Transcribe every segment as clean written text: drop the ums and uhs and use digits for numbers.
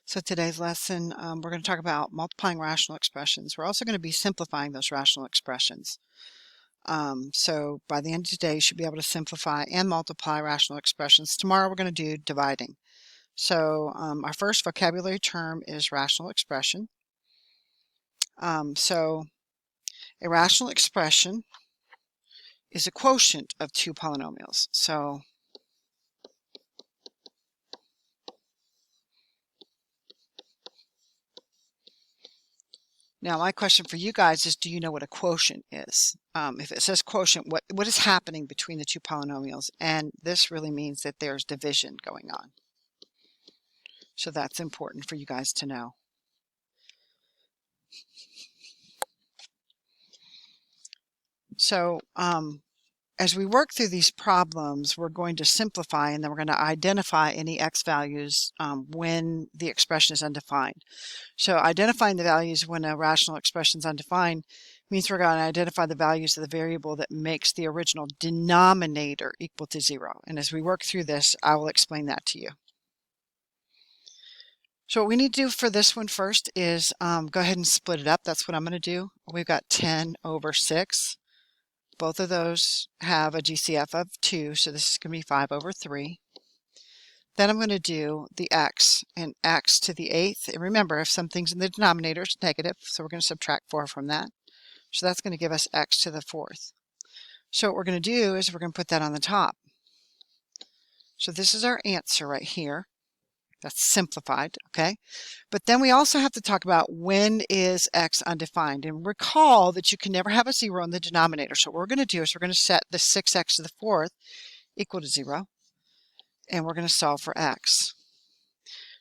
So today's lesson, we're going to talk about multiplying rational expressions. We're also going to be simplifying those rational expressions. So by the end of today, you should be able to simplify and multiply rational expressions. Tomorrow, we're going to do dividing. So our first vocabulary term is rational expression. So a rational expression is a quotient of two polynomials. So now my question for you guys is, do you know what a quotient is? If it says quotient, what is happening between the two polynomials? And this really means that there's division going on. So that's important for you guys to know. So as we work through these problems, we're going to simplify, and then we're going to identify any x values when the expression is undefined. So identifying the values when a rational expression is undefined means we're going to identify the values of the variable that makes the original denominator equal to 0. And as we work through this, I will explain that to you. So what we need to do for this one first is go ahead and split it up. That's what I'm going to do. We've got 10 over 6. Both of those have a GCF of 2, so this is going to be 5 over 3. Then I'm going to do the x, and x to the 8th. And remember, if something's in the denominator, it's negative, so we're going to subtract 4 from that. So that's going to give us x to the 4th. So what we're going to do is we're going to put that on the top. So this is our answer right here. That's simplified, okay? But then we also have to talk about when is x undefined. And recall that you can never have a 0 in the denominator. So what we're going to do is we're going to set the 6x to the 4th equal to 0. And we're going to solve for x.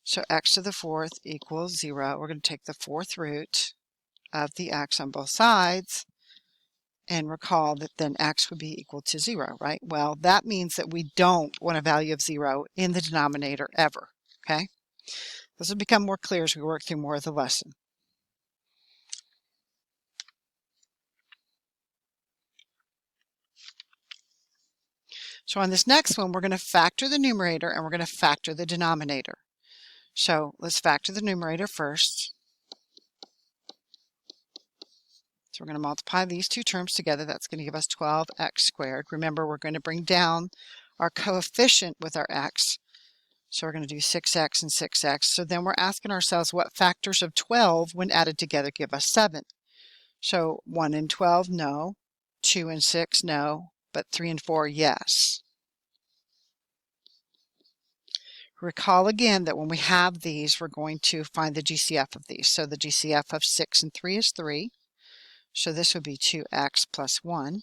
So x to the 4th equals 0. We're going to take the 4th root of the x on both sides. And recall that then x would be equal to 0, right? Well, that means that we don't want a value of 0 in the denominator ever. Okay, this will become more clear as we work through more of the lesson. So on this next one, we're going to factor the numerator and we're going to factor the denominator. So let's factor the numerator first. So we're going to multiply these two terms together. That's going to give us 12x squared. Remember, we're going to bring down our coefficient with our x. So we're going to do 6x and 6x. So then we're asking ourselves what factors of 12 when added together give us 7. So 1 and 12, no. 2 and 6, no. But 3 and 4, yes. Recall again that when we have these, we're going to find the GCF of these. So the GCF of 6 and 3 is 3. So this would be 2x plus 1.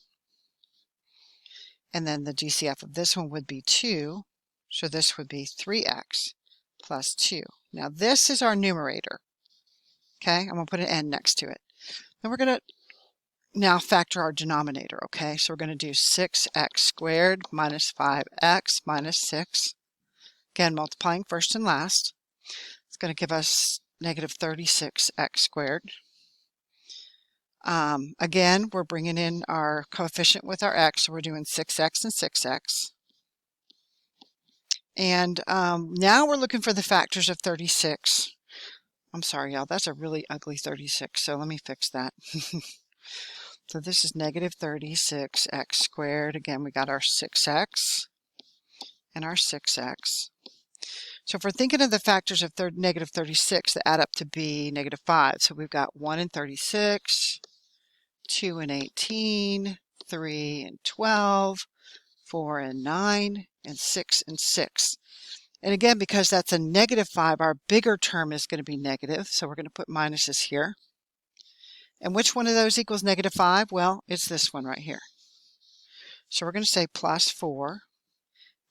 And then the GCF of this one would be 2. So this would be 3x plus 2. Now this is our numerator. Okay, I'm going to put an n next to it. Then we're going to now factor our denominator. Okay, so we're going to do 6x squared minus 5x minus 6. Again, multiplying first and last. It's going to give us negative 36x squared. Again, we're bringing in our coefficient with our x, so we're doing 6x and 6x. And now we're looking for the factors of 36. I'm sorry, y'all, that's a really ugly 36, so let me fix that. So this is negative 36x squared. Again, we got our 6x and our 6x. So if we're thinking of the factors of negative 36 that add up to be negative 5, so we've got 1 and 36, 2 and 18, 3 and 12, 4 and 9, and 6 and 6. And again, because that's a negative 5, our bigger term is going to be negative, so we're going to put minuses here. And which one of those equals negative 5? Well, it's this one right here. So we're going to say plus 4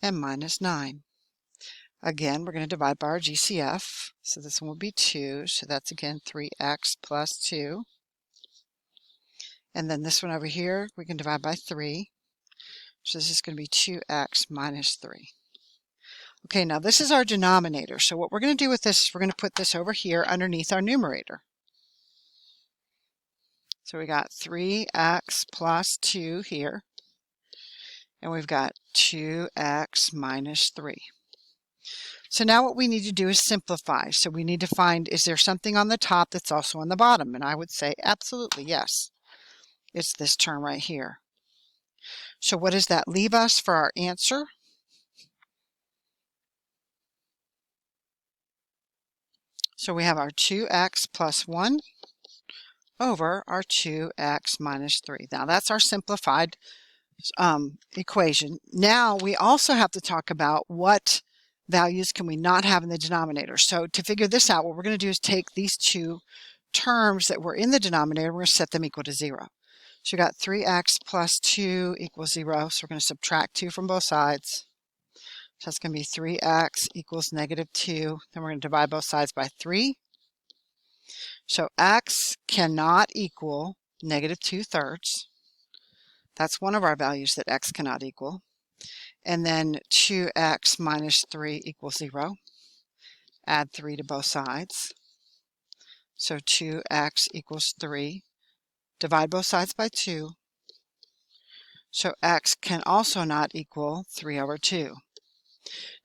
and minus 9. Again, we're going to divide by our GCF. So this one will be 2. So that's again 3x plus 2. And then this one over here, we can divide by 3. So this is going to be 2x minus 3. Okay, now this is our denominator. So what we're going to do with this is we're going to put this over here underneath our numerator. So we got 3x plus 2 here. And we've got 2x minus 3. So now what we need to do is simplify. So we need to find, is there something on the top that's also on the bottom? And I would say absolutely yes. It's this term right here. So what does that leave us for our answer? So we have our 2x plus 1 over our 2x minus 3. Now that's our simplified equation. Now we also have to talk about what values can we not have in the denominator. So to figure this out, what we're going to do is take these two terms that were in the denominator, we're going to set them equal to 0. So we got 3x plus 2 equals 0. So we're going to subtract 2 from both sides. So that's going to be 3x equals negative 2. Then we're going to divide both sides by 3. So x cannot equal negative 2/3. That's one of our values that x cannot equal. And then 2x minus 3 equals 0. Add 3 to both sides. So 2x equals 3. Divide both sides by 2. So x can also not equal 3 over 2.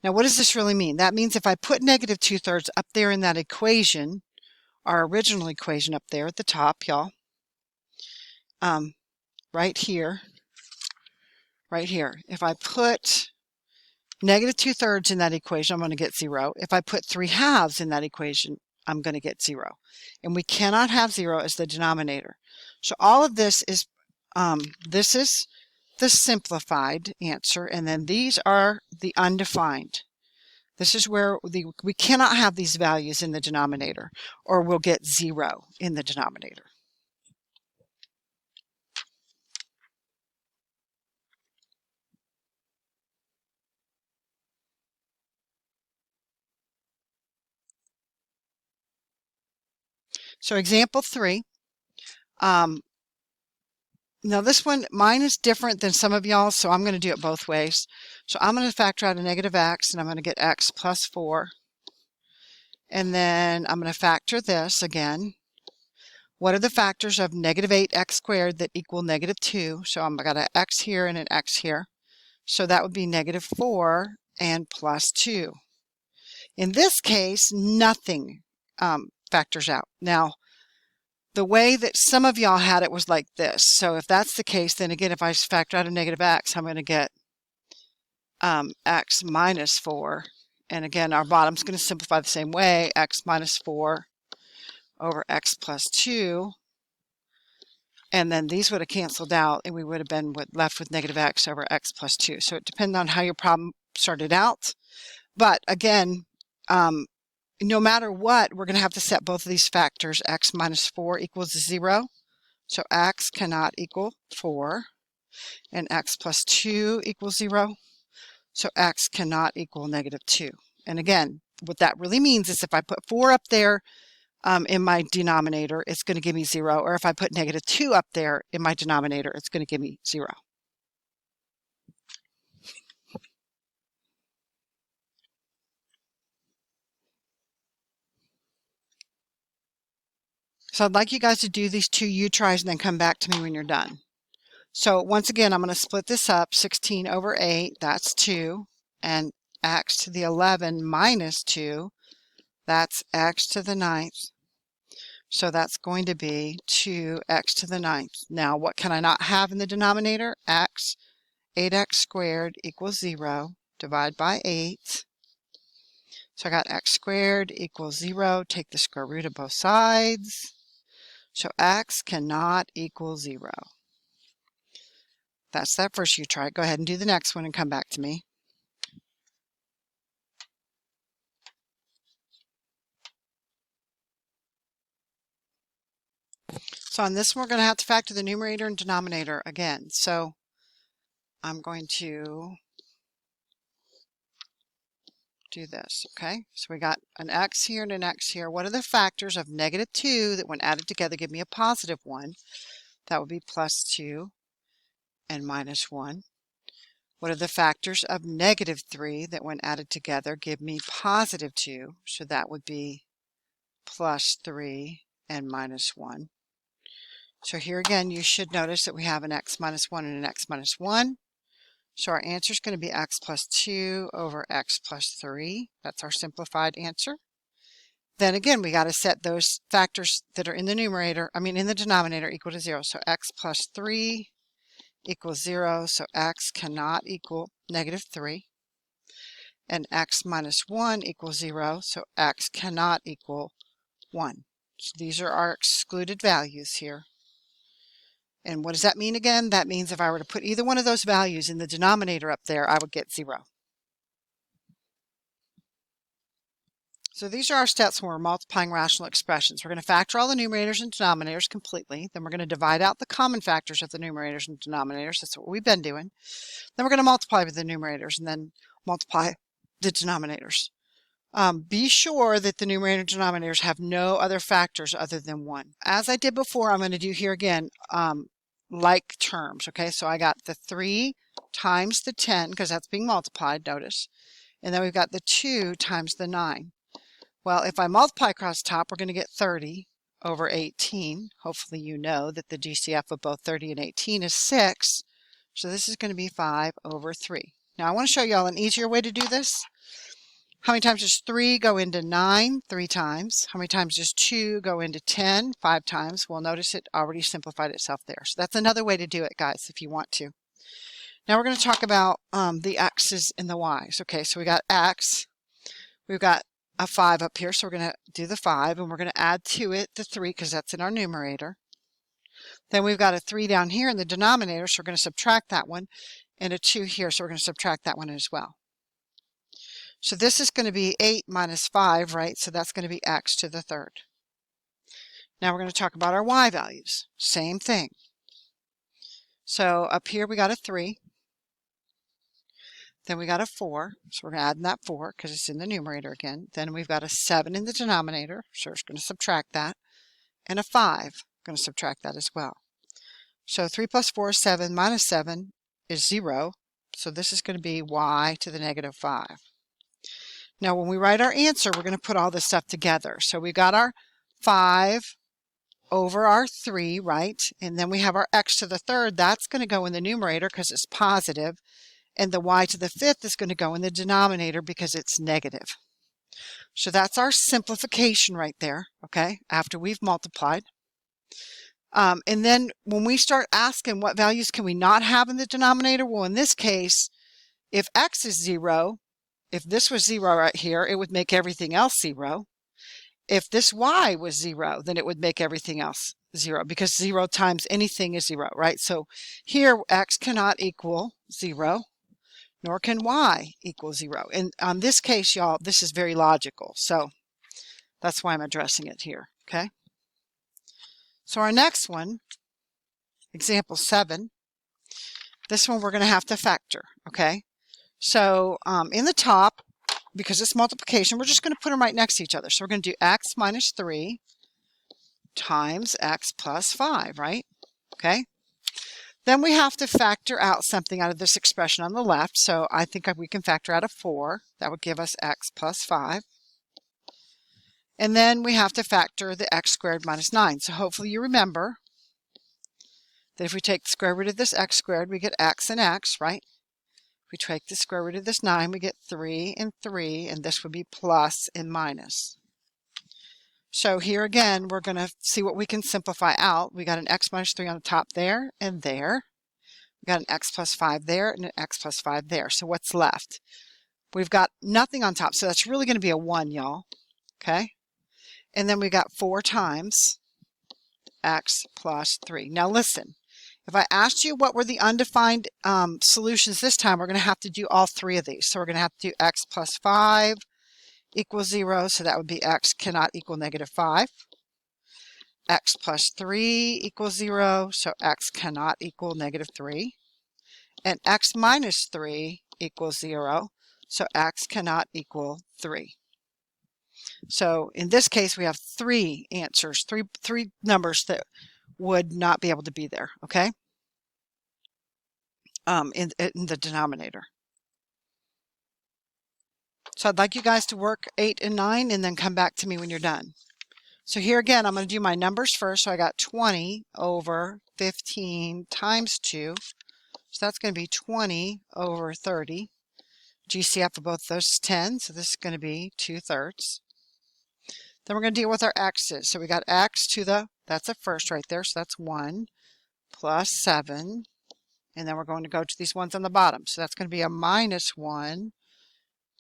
Now what does this really mean? That means if I put negative 2/3 up there in that equation, our original equation up there at the top, y'all, right here, if I put negative 2/3 in that equation, I'm going to get 0. If I put 3/2 in that equation, I'm going to get 0. And we cannot have 0 as the denominator. So all of this is the simplified answer, and then these are the undefined. This is where we cannot have these values in the denominator, or we'll get 0 in the denominator. So example 3. Now this one, mine is different than some of y'all, so I'm going to do it both ways. So I'm going to factor out a negative x, and I'm going to get x plus 4. And then I'm going to factor this again. What are the factors of negative 8x squared that equal negative 2? So I've got an x here and an x here. So that would be negative 4 and plus 2. In this case, nothing factors out. Now, the way that some of y'all had it was like this. So if that's the case, then again, if I factor out a negative x, I'm going to get x minus 4. And again, our bottom's going to simplify the same way, x minus 4 over x plus 2. And then these would have canceled out, and we would have been left with negative x over x plus 2. So it depends on how your problem started out. But again, no matter what, we're going to have to set both of these factors. X minus 4 equals 0. So x cannot equal 4. And x plus 2 equals 0. So x cannot equal negative 2. And again, what that really means is if I put 4 up there in my denominator, it's going to give me 0. Or if I put negative 2 up there in my denominator, it's going to give me 0. So I'd like you guys to do these 2 U-tries and then come back to me when you're done. So once again, I'm going to split this up. 16 over 8, that's 2. And x to the 11 minus 2, that's x to the 9th. So that's going to be 2x to the 9th. Now, what can I not have in the denominator? X. 8x squared equals 0. Divide by 8. So I got x squared equals 0. Take the square root of both sides. So x cannot equal 0. That's that first U-try. Go ahead and do the next one and come back to me. So on this one, we're going to have to factor the numerator and denominator again. So I'm going to do this, okay? So we got an x here and an x here. What are the factors of negative 2 that when added together give me a positive 1? That would be plus 2 and minus 1. What are the factors of negative 3 that when added together give me positive 2? So that would be plus 3 and minus 1. So here again, you should notice that we have an x minus 1 and an x minus 1. So our answer is going to be x plus 2 over x plus 3. That's our simplified answer. Then again, we got to set those factors that are in the in the denominator equal to 0. So x plus 3 equals 0. So x cannot equal negative 3. And x minus 1 equals 0. So x cannot equal 1. So these are our excluded values here. And what does that mean again? That means if I were to put either one of those values in the denominator up there, I would get 0. So these are our steps when we're multiplying rational expressions. We're going to factor all the numerators and denominators completely. Then we're going to divide out the common factors of the numerators and denominators. That's what we've been doing. Then we're going to multiply with the numerators and then multiply the denominators. Be sure that the numerator and denominators have no other factors other than 1. As I did before, I'm going to do here again like terms. Okay, so I got the 3 times the 10 because that's being multiplied, notice. And then we've got the 2 times the 9. Well, if I multiply across the top, we're going to get 30 over 18. Hopefully you know that the GCF of both 30 and 18 is 6. So this is going to be 5 over 3. Now I want to show you all an easier way to do this. How many times does 3 go into 9? 3 times. How many times does 2 go into 10? 5 times. Well, notice it already simplified itself there. So that's another way to do it, guys, if you want to. Now we're going to talk about the x's and the y's. Okay, so we got x. We've got a 5 up here, so we're going to do the 5, and we're going to add to it the 3 because that's in our numerator. Then we've got a 3 down here in the denominator, so we're going to subtract that one, and a 2 here, so we're going to subtract that one as well. So this is going to be 8 minus 5, right? So that's going to be x to the third. Now we're going to talk about our y values. Same thing. So up here we got a 3. Then we got a 4, so we're going to add in that 4 because it's in the numerator again. Then we've got a 7 in the denominator, so we're going to subtract that. And a 5, going to subtract that as well. So 3 plus 4 is 7, minus 7 is 0. So this is going to be y to the negative 5. Now when we write our answer, we're going to put all this stuff together. So we got our 5 over our 3, right? And then we have our x to the third. That's going to go in the numerator because it's positive. And the y to the fifth is going to go in the denominator because it's negative. So that's our simplification right there, okay, after we've multiplied. And then when we start asking what values can we not have in the denominator, well, in this case, if x is 0, if this was 0 right here, it would make everything else 0. If this y was 0, then it would make everything else 0 because 0 times anything is 0, right? So here x cannot equal 0. Nor can y equal 0. And on this case, y'all, this is very logical. So that's why I'm addressing it here, okay? So our next one, example 7, this one we're going to have to factor, okay? So in the top, because it's multiplication, we're just going to put them right next to each other. So we're going to do x minus 3 times x plus 5, right? Okay? Then we have to factor out something out of this expression on the left. So I think we can factor out a 4. That would give us x plus 5. And then we have to factor the x squared minus 9. So hopefully you remember that if we take the square root of this x squared, we get x and x, right? If we take the square root of this 9, we get 3 and 3, and this would be plus and minus. So here again, we're going to see what we can simplify out. We got an x minus 3 on the top there and there. We got an x plus 5 there and an x plus 5 there. So what's left? We've got nothing on top, so that's really going to be a 1, y'all. Okay? And then we got 4 times x plus 3. Now listen, if I asked you what were the undefined solutions this time, we're going to have to do all 3 of these. So we're going to have to do x plus 5 equals 0, so that would be x cannot equal negative 5. X plus 3 equals 0, so x cannot equal negative 3. And x minus 3 equals 0, so x cannot equal 3. So in this case, we have 3 answers, three numbers that would not be able to be there, okay, in the denominator. So I'd like you guys to work 8 and 9 and then come back to me when you're done. So here again, I'm going to do my numbers first. So I got 20 over 15 times 2. So So that's going to be 20 over 30. GCF of both those is 10, so this is going to be 2/3. Then we're going to deal with our x's. So we got x to the, that's a first right there, so that's 1 plus 7. And then we're going to go to these ones on the bottom. So that's going to be a -1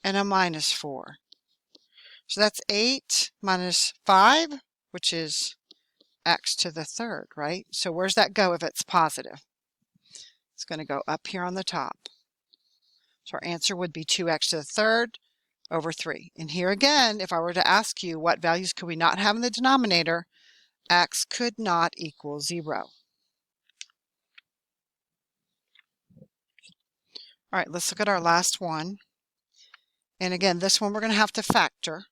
and a -4. So that's 8 minus 5, which is x to the third, right? So where's that go if it's positive? It's going to go up here on the top. So our answer would be 2x to the third over 3. And here again, if I were to ask you what values could we not have in the denominator, x could not equal 0. All right, let's look at our last one. And again, this one we're going to have to factor.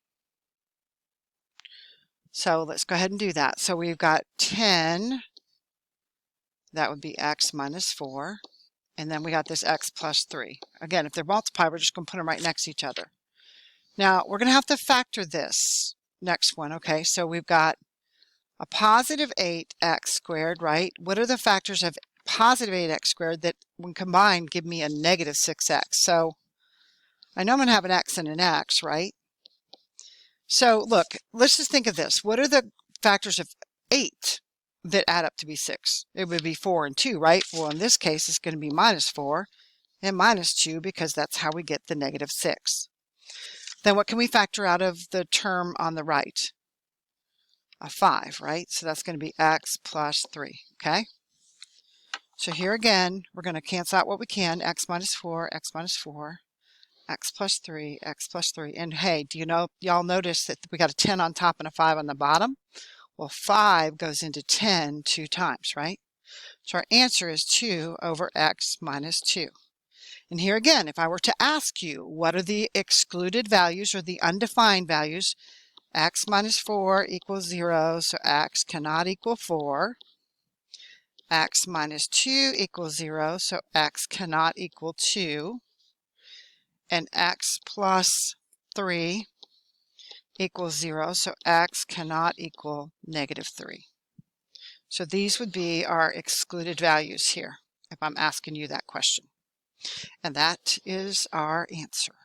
So let's go ahead and do that. So we've got 10, that would be x minus 4. And then we got this x plus 3. Again, if they're multiplied, we're just going to put them right next to each other. Now, we're going to have to factor this next one, okay? So we've got a positive 8x squared, right? What are the factors of positive 8x squared that, when combined, give me a negative 6x? So I know I'm going to have an x and an x, right? So look, let's just think of this. What are the factors of 8 that add up to be 6? It would be 4 and 2, right? Well, in this case, it's going to be -4 and -2 because that's how we get the negative 6. Then what can we factor out of the term on the right? A 5, right? So that's going to be x plus 3, okay? So here again, we're going to cancel out what we can. X minus 4, x minus 4, x plus 3, x plus 3. And hey, do you know, y'all notice that we got a 10 on top and a 5 on the bottom? Well, 5 goes into 10 2 times, right? So our answer is 2 over x minus 2. And here again, if I were to ask you, what are the excluded values or the undefined values? X minus 4 equals 0, so x cannot equal 4. X minus 2 equals 0, so x cannot equal 2. And x plus 3 equals 0, so x cannot equal -3. So these would be our excluded values here, if I'm asking you that question. And that is our answer.